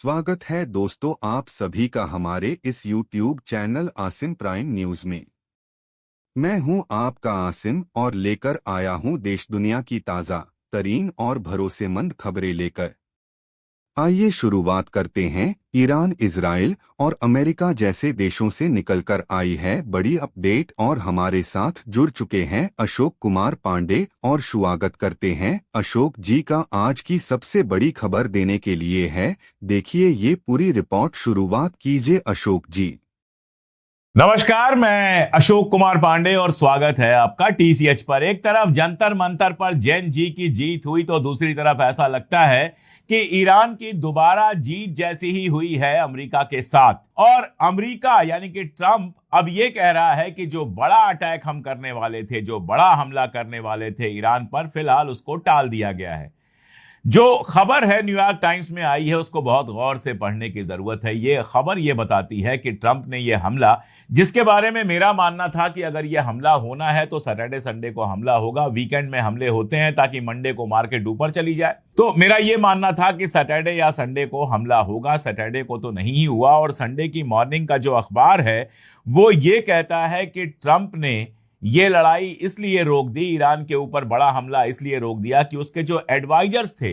स्वागत है दोस्तों आप सभी का हमारे इस YouTube channel Asim prime news में। मैं हूं आपका आसिम और लेकर आया हूं देश दुनिया की ताज़ा तरीन और भरोसेमंद खबरें लेकर। आइए शुरुआत करते हैं। ईरान, इजराइल और अमेरिका जैसे देशों से निकलकर आई है बड़ी अपडेट और हमारे साथ जुड़ चुके हैं अशोक कुमार पांडे और स्वागत करते हैं अशोक जी का आज की सबसे बड़ी खबर देने के लिए है। देखिए ये पूरी रिपोर्ट, शुरुआत कीजिए अशोक जी। नमस्कार, मैं अशोक कुमार पांडे और स्वागत है आपका टीसीएच पर। एक तरफ जंतर मंतर पर जैन जी की जीत हुई तो दूसरी तरफ ऐसा लगता है कि ईरान की दोबारा जीत जैसी ही हुई है अमेरिका के साथ। और अमेरिका यानी कि ट्रंप अब ये कह रहा है कि जो बड़ा अटैक हम करने वाले थे, जो बड़ा हमला करने वाले थे ईरान पर, फिलहाल उसको टाल दिया गया है। जो खबर है न्यूयॉर्क टाइम्स में आई है उसको बहुत गौर से पढ़ने की जरूरत है। ये खबर ये बताती है कि ट्रंप ने ये हमला, जिसके बारे में मेरा मानना था कि अगर ये हमला होना है तो सैटरडे संडे को हमला होगा। वीकेंड में हमले होते हैं ताकि मंडे को मार्केट ऊपर चली जाए। तो मेरा ये मानना था कि सैटरडे या संडे को हमला होगा। सैटरडे को तो नहीं ही हुआ और संडे की मॉर्निंग का जो अखबार है वो ये कहता है कि ट्रंप ने ये लड़ाई इसलिए रोक दी, ईरान के ऊपर बड़ा हमला इसलिए रोक दिया कि उसके जो एडवाइजर्स थे,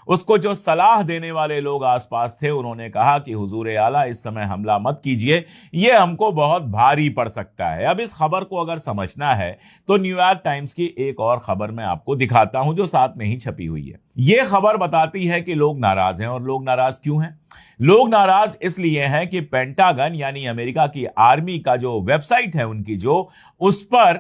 उसको जो सलाह देने वाले लोग आसपास थे, उन्होंने कहा कि हुजूर आला इस समय हमला मत कीजिए, ये हमको बहुत भारी पड़ सकता है। अब इस खबर को अगर समझना है तो न्यूयॉर्क टाइम्स की एक और खबर मैं आपको दिखाता हूं जो साथ में ही छपी हुई है। ये खबर बताती है कि लोग नाराज हैं। और लोग नाराज क्यों हैं? लोग नाराज इसलिए हैं कि पेंटागन यानी अमेरिका की आर्मी का जो वेबसाइट है उनकी, जो उस पर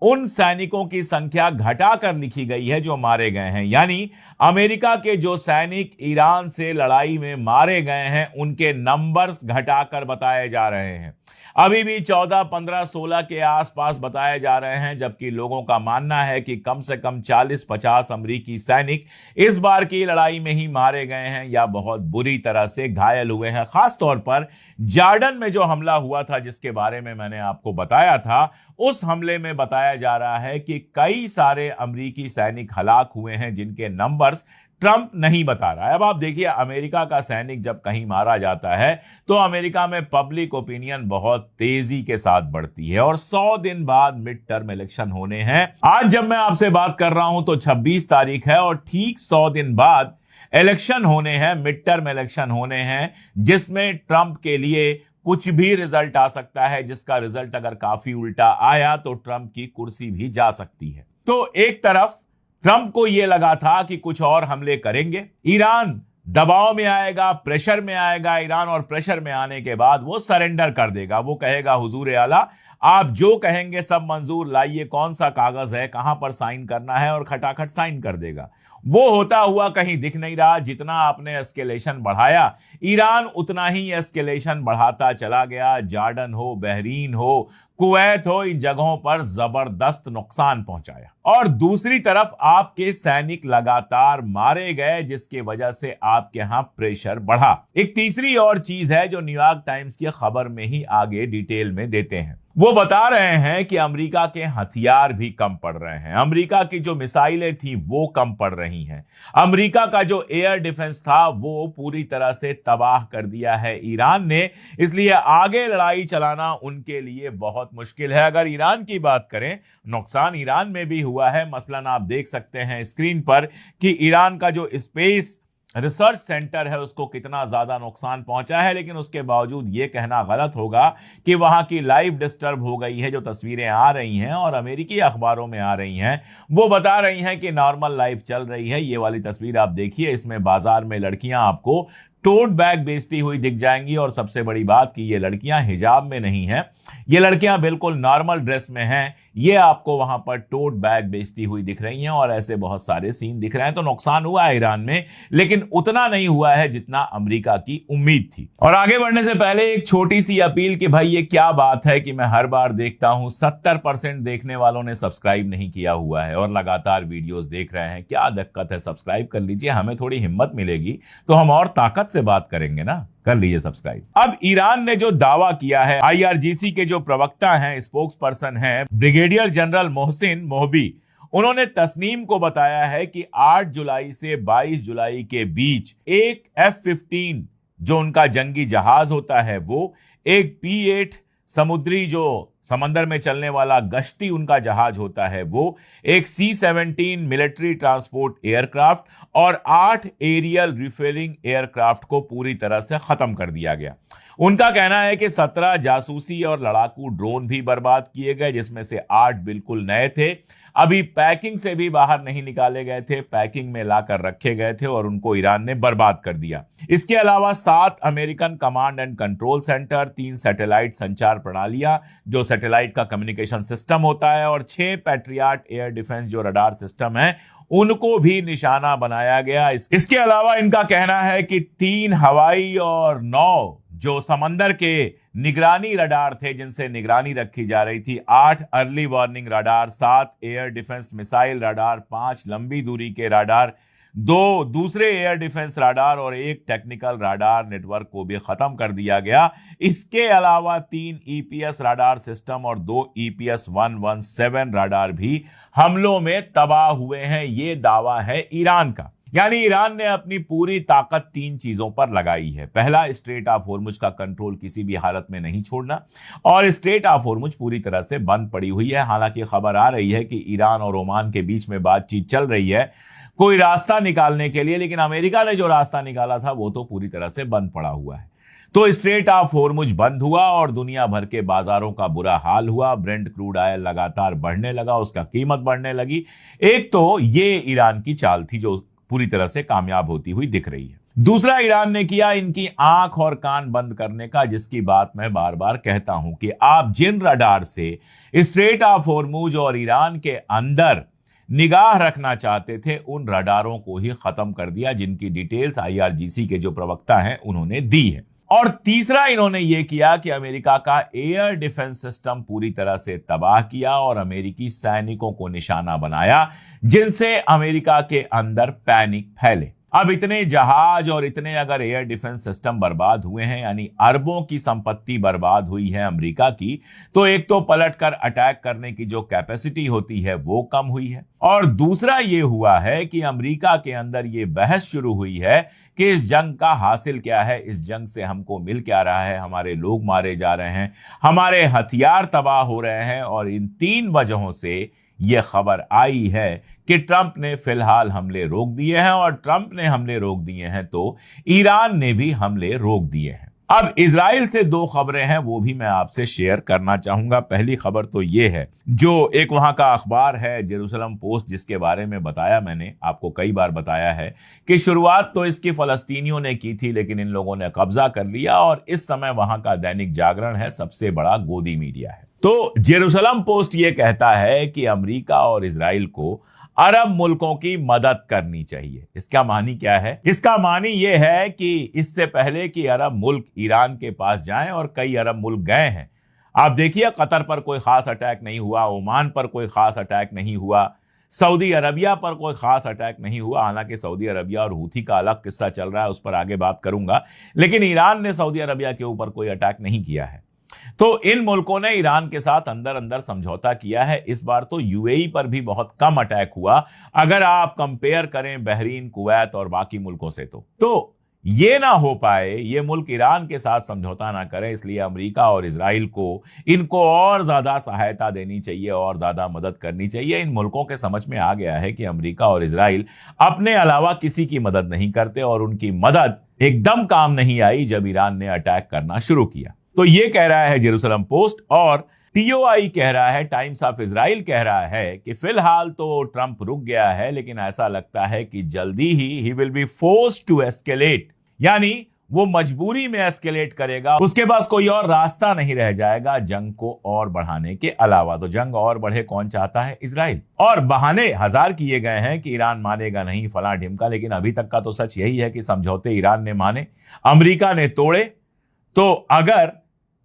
उन सैनिकों की संख्या घटाकर लिखी गई है जो मारे गए हैं। यानी अमेरिका के जो सैनिक ईरान से लड़ाई में मारे गए हैं उनके नंबर्स घटाकर बताए जा रहे हैं। अभी भी 14, 15, 16 के आसपास बताए जा रहे हैं, जबकि लोगों का मानना है कि कम से कम 40-50 अमेरिकी सैनिक इस बार की लड़ाई में ही मारे गए हैं या बहुत बुरी तरह से घायल हुए हैं। खासतौर पर जॉर्डन में जो हमला हुआ था जिसके बारे में मैंने आपको बताया था, उस हमले में बताया जा रहा है कि कई सारे अमेरिकी सैनिक हलाक हुए हैं जिनके नंबर्स ट्रंप नहीं बता रहा है। अब आप देखिए, अमेरिका का सैनिक जब कहीं मारा जाता है तो अमेरिका में पब्लिक ओपिनियन बहुत तेजी के साथ बढ़ती है और 100 दिन बाद मिड टर्म इलेक्शन होने हैं। आज जब मैं आपसे बात कर रहा हूं तो 26 तारीख है और ठीक 100 दिन बाद इलेक्शन होने हैं, मिड टर्म इलेक्शन होने हैं, जिसमें ट्रंप के लिए कुछ भी रिजल्ट आ सकता है, जिसका रिजल्ट अगर काफी उल्टा आया तो ट्रंप की कुर्सी भी जा सकती है। तो एक तरफ ट्रंप को यह लगा था कि कुछ और हमले करेंगे, ईरान दबाव में आएगा, प्रेशर में आएगा, ईरान और प्रेशर में आने के बाद वो सरेंडर कर देगा। वो कहेगा हुजूर आला आप जो कहेंगे सब मंजूर, लाइए कौन सा कागज है, कहां पर साइन करना है, और खटाखट साइन कर देगा। वो होता हुआ कहीं दिख नहीं रहा। जितना आपने एस्केलेशन बढ़ाया, ईरान उतना ही एस्केलेशन बढ़ाता चला गया। जॉर्डन हो, बहरीन हो, कुवैत हो, इन जगहों पर जबरदस्त नुकसान पहुंचाया और दूसरी तरफ आपके सैनिक लगातार मारे गए, जिसकी वजह से आपके यहां प्रेशर बढ़ा। एक तीसरी और चीज है जो न्यूयॉर्क टाइम्स की खबर में ही आगे डिटेल में देते हैं। वो बता रहे हैं कि अमेरिका के हथियार भी कम पड़ रहे हैं, अमेरिका की जो मिसाइलें थी वो कम पड़ रही हैं, अमेरिका का जो एयर डिफेंस था वो पूरी तरह से तबाह कर दिया है ईरान ने। इसलिए आगे लड़ाई चलाना उनके लिए बहुत मुश्किल है। अगर ईरान की बात करें, नुकसान ईरान में भी हुआ है। मसलन आप देख सकते हैं स्क्रीन पर कि ईरान का जो स्पेस रिसर्च सेंटर है उसको कितना ज्यादा नुकसान पहुंचा है, लेकिन उसके बावजूद यह कहना गलत होगा कि वहां की लाइफ डिस्टर्ब हो गई है। जो तस्वीरें आ रही हैं और अमेरिकी अखबारों में आ रही हैं वो बता रही हैं कि नॉर्मल लाइफ चल रही है। ये वाली तस्वीर आप देखिए, इसमें बाजार में लड़कियां आपको टोट बैग बेचती हुई दिख जाएंगी और सबसे बड़ी बात कि ये लड़कियां हिजाब में नहीं हैं, ये लड़कियां बिल्कुल नॉर्मल ड्रेस में हैं। ये आपको वहां पर टोट बैग बेचती हुई दिख रही हैं और ऐसे बहुत सारे सीन दिख रहे हैं। तो नुकसान हुआ है ईरान में, लेकिन उतना नहीं हुआ है जितना अमेरिका की उम्मीद थी। और आगे बढ़ने से पहले एक छोटी सी अपील कि भाई ये क्या बात है कि मैं हर बार देखता हूं 70% देखने वालों ने सब्सक्राइब नहीं किया हुआ है और लगातार वीडियोस देख रहे हैं। क्या दिक्कत है? सब्सक्राइब कर लीजिए, हमें थोड़ी हिम्मत मिलेगी तो हम और ताकत से बात करेंगे ना। कर लीजिए सब्सक्राइब। अब ईरान ने जो दावा किया है, आईआरजीसी के जो प्रवक्ता हैं, स्पोक्स पर्सन हैं ब्रिगेडियर जनरल मोहसिन मोहबी, उन्होंने तस्नीम को बताया है कि 8 जुलाई से 22 जुलाई के बीच एक F-15 जो उनका जंगी जहाज होता है वो, एक P-8 समुद्री जो समंदर में चलने वाला गश्ती उनका जहाज होता है वो, एक C-17 मिलिट्री ट्रांसपोर्ट एयरक्राफ्ट और 8 एरियल रिफिलिंग एयरक्राफ्ट को पूरी तरह से खत्म कर दिया गया। उनका कहना है कि 17 जासूसी और लड़ाकू ड्रोन भी बर्बाद किए गए, जिसमें से 8 बिल्कुल नए थे, अभी पैकिंग से भी बाहर नहीं निकाले गए थे, पैकिंग में लाकर रखे गए थे और उनको ईरान ने बर्बाद कर दिया। इसके अलावा 7 American command and control centre, 3 satellite संचार प्रणालियां जो सैटेलाइट का कम्युनिकेशन सिस्टम होता है, और 6 पैट्रियट एयर डिफेंस जो रडार सिस्टम है उनको भी निशाना बनाया गया। इसके अलावा इनका कहना है कि 3 हवाई और 9 जो समंदर के निगरानी रडार थे जिनसे निगरानी रखी जा रही थी, 8 early warning radar, 7 air defence missile radar, 5 लंबी दूरी के रडार, 2 दूसरे एयर डिफेंस रडार और 1 टेक्निकल रडार नेटवर्क को भी खत्म कर दिया गया। इसके अलावा 3 EPS रडार सिस्टम और 2 EPS 117 रडार भी हमलों में तबाह हुए हैं। ये दावा है ईरान का। यानी ईरान ने अपनी पूरी ताकत 3 चीजों पर लगाई है। पहला, स्ट्रेट ऑफ होर्मुज का कंट्रोल किसी भी हालत में नहीं छोड़ना, और स्ट्रेट ऑफ होर्मुज पूरी तरह से बंद पड़ी हुई है। हालांकि खबर आ रही है कि ईरान और ओमान के बीच में बातचीत चल रही है कोई रास्ता निकालने के लिए, लेकिन अमेरिका ने जो रास्ता निकाला था वो तो पूरी तरह से बंद पड़ा हुआ है। तो स्ट्रेट ऑफ होर्मुज बंद हुआ और दुनिया भर के बाजारों का बुरा हाल हुआ। ब्रेंट क्रूड ऑयल लगातार बढ़ने लगा, उसका कीमत बढ़ने लगी। एक तो ये ईरान की चाल थी जो पूरी तरह से कामयाब होती हुई दिख रही है। दूसरा, ईरान ने किया इनकी आंख और कान बंद करने का, जिसकी बात मैं बार बार कहता हूं कि आप जिन रडार से स्ट्रेट ऑफ होर्मुज और ईरान के अंदर निगाह रखना चाहते थे उन रडारों को ही खत्म कर दिया, जिनकी डिटेल्स IRGC के जो प्रवक्ता हैं उन्होंने दी है। और तीसरा, इन्होंने यह किया कि अमेरिका का एयर डिफेंस सिस्टम पूरी तरह से तबाह किया और अमेरिकी सैनिकों को निशाना बनाया, जिनसे अमेरिका के अंदर पैनिक फैले। अब इतने जहाज और इतने अगर एयर डिफेंस सिस्टम बर्बाद हुए हैं, यानी अरबों की संपत्ति बर्बाद हुई है अमेरिका की, तो एक तो पलटकर अटैक करने की जो कैपेसिटी होती है वो कम हुई है, और दूसरा ये हुआ है कि अमेरिका के अंदर ये बहस शुरू हुई है कि इस जंग का हासिल क्या है, इस जंग से हमको मिल क्या रहा है, हमारे लोग मारे जा रहे हैं, हमारे हथियार तबाह हो रहे हैं। और इन 3 वजहों से यह खबर आई है कि ट्रंप ने फिलहाल हमले रोक दिए हैं, और ट्रंप ने हमले रोक दिए हैं तो ईरान ने भी हमले रोक दिए हैं। अब इजराइल से 2 खबरें हैं, वो भी मैं आपसे शेयर करना चाहूंगा। पहली खबर तो ये है, जो एक वहां का अखबार है जेरूसलम पोस्ट, जिसके बारे में बताया मैंने आपको कई बार बताया है कि शुरुआत तो इसकी फलस्तीनियों ने की थी, लेकिन इन लोगों ने कब्जा कर लिया और इस समय वहां का दैनिक जागरण है, सबसे बड़ा गोदी मीडिया है। तो जेरूसलम पोस्ट ये कहता है कि अमेरिका और इजराइल को अरब मुल्कों की मदद करनी चाहिए। इसका मानी क्या है? इसका मानी यह है कि इससे पहले कि अरब मुल्क ईरान के पास जाएं, और कई अरब मुल्क गए हैं। आप देखिए, कतर पर कोई खास अटैक नहीं हुआ, ओमान पर कोई खास अटैक नहीं हुआ, सऊदी अरबिया पर कोई खास अटैक नहीं हुआ। हालांकि सऊदी अरबिया और हूथी का अलग किस्सा चल रहा है, उस पर आगे बात करूंगा, लेकिन ईरान ने सऊदी अरबिया के ऊपर कोई अटैक नहीं किया है। तो इन मुल्कों ने ईरान के साथ अंदर अंदर समझौता किया है। इस बार तो यूएई पर भी बहुत कम अटैक हुआ, अगर आप कंपेयर करें बहरीन, कुवैत और बाकी मुल्कों से। तो ये ना हो पाए, ये मुल्क ईरान के साथ समझौता ना करें, इसलिए अमेरिका और इजराइल को इनको और ज्यादा सहायता देनी चाहिए और ज्यादा मदद करनी चाहिए। इन मुल्कों के समझ में आ गया है कि अमेरिका और इजराइल अपने अलावा किसी की मदद नहीं करते, और उनकी मदद एकदम काम नहीं आई जब ईरान ने अटैक करना शुरू किया। तो ये कह रहा है जेरूसलम पोस्ट, और TOI कह रहा है, टाइम्स ऑफ इजराइल कह रहा है कि फिलहाल तो ट्रंप रुक गया है, लेकिन ऐसा लगता है कि जल्दी ही will be forced to escalate, यानी वो मजबूरी में एस्केलेट करेगा। उसके पास कोई और रास्ता नहीं रह जाएगा जंग को और बढ़ाने के अलावा। तो जंग और बढ़े कौन चाहता है? इजराइल। और बहाने हजार किए गए हैं कि ईरान मानेगा नहीं, फला ढिमका, लेकिन अभी तक का तो सच यही है कि समझौते ईरान ने माने, अमेरिका ने तोड़े। तो अगर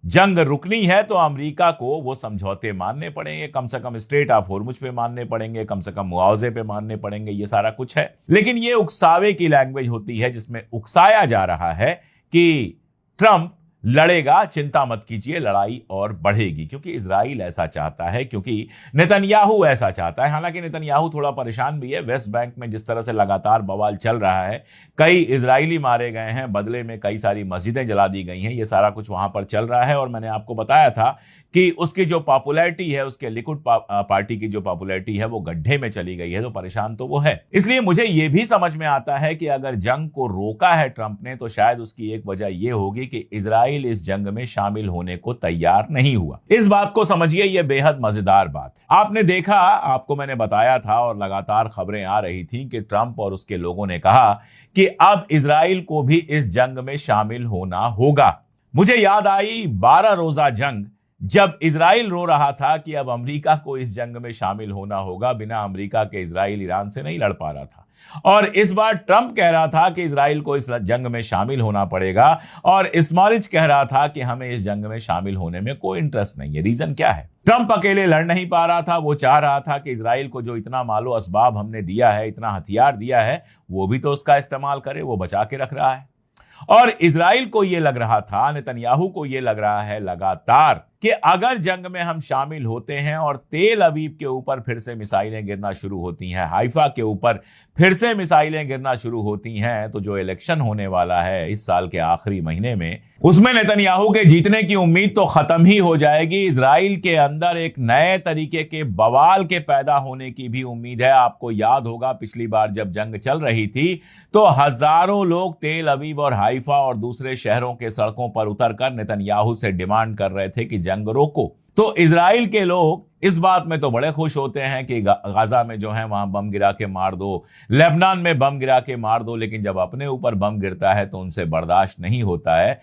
जंग रुकनी है तो अमेरिका को वो समझौते मानने पड़ेंगे, कम से कम स्ट्रेट ऑफ होर्मुज पे मानने पड़ेंगे, कम से कम मुआवजे पे मानने पड़ेंगे, ये सारा कुछ है। लेकिन ये उकसावे की लैंग्वेज होती है, जिसमें उकसाया जा रहा है कि ट्रंप लड़ेगा, चिंता मत कीजिए, लड़ाई और बढ़ेगी, क्योंकि इजराइल ऐसा चाहता है, क्योंकि नेतन्याहू ऐसा चाहता है। हालांकि नेतन्याहू थोड़ा परेशान भी है। वेस्ट बैंक में जिस तरह से लगातार बवाल चल रहा है, कई इजरायली मारे गए हैं, बदले में कई सारी मस्जिदें जला दी गई हैं, ये सारा कुछ वहां पर चल रहा है। और मैंने आपको बताया था कि उसकी जो पॉपुलैरिटी है, उसके लिकुड पार्टी की जो पॉपुलैरिटी है, वो गड्ढे में चली गई है। तो परेशान तो वो है। इसलिए मुझे यह भी समझ में आता है कि अगर जंग को रोका है ट्रंप ने, तो शायद उसकी एक वजह यह होगी कि इजराइल इस जंग में शामिल होने को तैयार नहीं हुआ। इस बात को समझिए, यह बेहद मजेदार बात है। आपने देखा, आपको मैंने बताया था और लगातार खबरें आ रही थी कि ट्रंप और उसके लोगों ने कहा कि अब इजराइल को भी इस जंग में शामिल होना होगा। मुझे याद आई 12 रोजा जंग, जब इजराइल रो रहा था कि अब अमेरिका को इस जंग में शामिल होना होगा। बिना अमेरिका के इजराइल ईरान से नहीं लड़ पा रहा था। और इस बार ट्रंप कह रहा था कि इजराइल को इस जंग में शामिल होना पड़ेगा, और स्मॉलिच कह रहा था कि हमें इस जंग में शामिल होने में कोई इंटरेस्ट नहीं है। रीजन क्या है? ट्रंप अकेले लड़ नहीं पा रहा था। वो चाह रहा था कि इजराइल को जो इतना मालो असबाब हमने दिया है, इतना हथियार दिया है, वो भी तो उसका इस्तेमाल करे। वो बचा के रख रहा है। और इजराइल को यह लग रहा था, नेतन्याहू को यह लग रहा है लगातार, कि अगर जंग में हम शामिल होते हैं और तेल अवीव के ऊपर फिर से मिसाइलें गिरना शुरू होती हैं, हाइफा के ऊपर फिर से मिसाइलें गिरना शुरू होती हैं, तो जो इलेक्शन होने वाला है इस साल के आखिरी महीने में, उसमें नेतन्याहू के जीतने की उम्मीद तो खत्म ही हो जाएगी। इजराइल के अंदर एक नए तरीके के बवाल के पैदा होने की भी उम्मीद है। आपको याद होगा, पिछली बार जब जंग चल रही थी तो हजारों लोग तेल अवीव और हाइफा और दूसरे शहरों के सड़कों पर उतरकर नेतन्याहू से डिमांड कर रहे थे कि जंग रोको। तो इजराइल के लोग इस बात में तो बड़े खुश होते हैं कि गाजा में जो है वहां बम गिरा के मार दो, लेबनान में बम गिरा के मार दो, लेकिन जब अपने ऊपर बम गिरता है तो उनसे बर्दाश्त नहीं होता है।